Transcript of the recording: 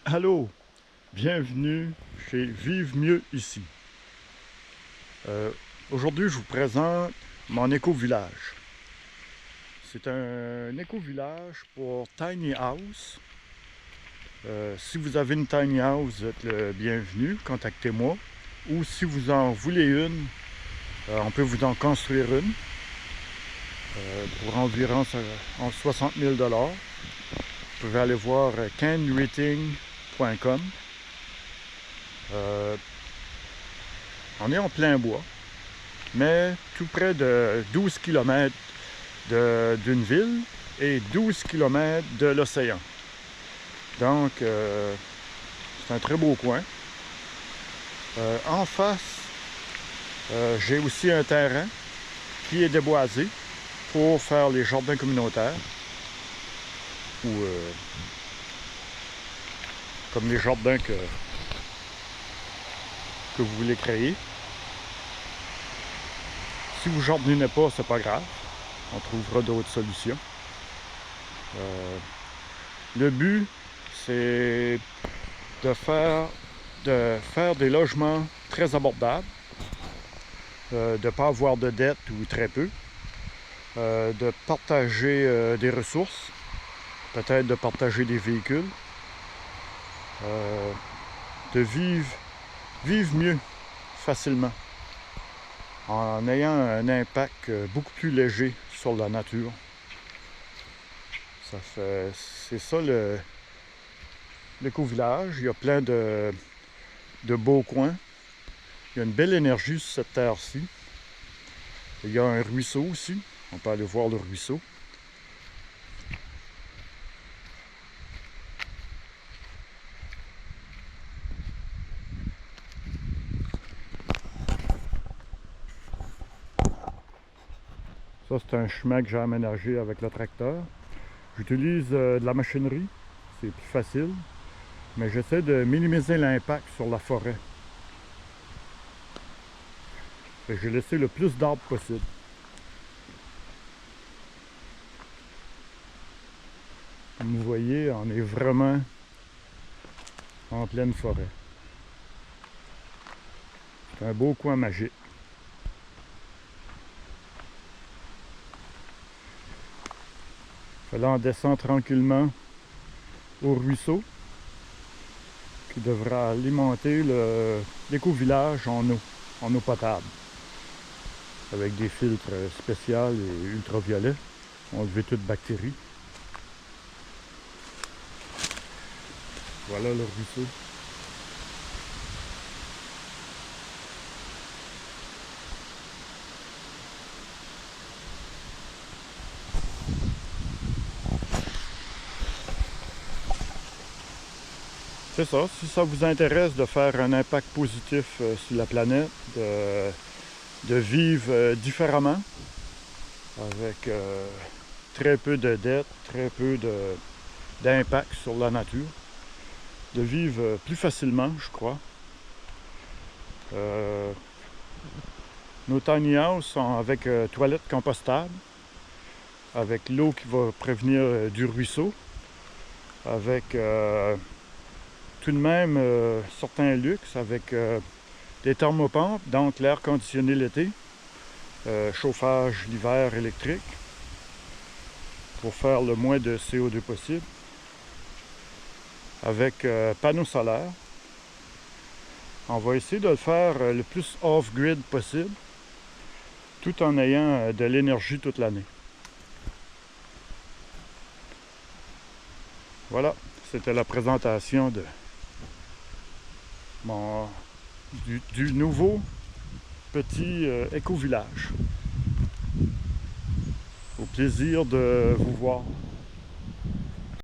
Allô, bienvenue chez Vive Mieux ici. Aujourd'hui, je vous présente mon éco-village. C'est un éco-village pour Tiny House. Si vous avez une Tiny House, vous êtes le bienvenu, contactez-moi. Ou si vous en voulez une, on peut vous en construire une pour environ 60 000 $. Vous pouvez aller voir canrating.com. On est en plein bois, mais tout près de 12 km d'une ville et 12 km de l'océan. Donc, c'est un très beau coin. En face, j'ai aussi un terrain qui est déboisé pour faire les jardins communautaires ou comme les jardins que vous voulez créer. Si vous ne jardinez pas, c'est pas grave. On trouvera d'autres solutions. Le but, c'est de faire des logements très abordables, de ne pas avoir de dettes ou très peu, de partager des ressources, peut-être de partager des véhicules, de vivre mieux facilement en ayant un impact beaucoup plus léger sur la nature. C'est ça l'éco-village. Il y a plein de beaux coins. Il y a une belle énergie sur cette terre-ci. Il y a un ruisseau aussi. On peut aller voir le ruisseau. Ça, c'est un chemin que j'ai aménagé avec le tracteur. J'utilise de la machinerie. C'est plus facile. Mais j'essaie de minimiser l'impact sur la forêt. J'ai laissé le plus d'arbres possible. Comme vous voyez, on est vraiment en pleine forêt. C'est un beau coin magique. Là, on descend tranquillement au ruisseau qui devra alimenter l'éco-village en eau potable, avec des filtres spéciaux et ultraviolets, enlever toute bactérie. Voilà le ruisseau. C'est ça, si ça vous intéresse de faire un impact positif sur la planète, de vivre différemment, avec très peu de dettes, très peu d'impact sur la nature, de vivre plus facilement, je crois. Nos tiny house sont avec toilettes compostables, avec l'eau qui va prévenir du ruisseau, avec tout de même certains luxes, avec des thermopompes, donc l'air conditionné l'été, chauffage l'hiver électrique, pour faire le moins de CO2 possible, avec panneaux solaires. On va essayer de le faire le plus off-grid possible, tout en ayant de l'énergie toute l'année. Voilà, c'était la présentation du nouveau petit éco-village. Au plaisir de vous voir.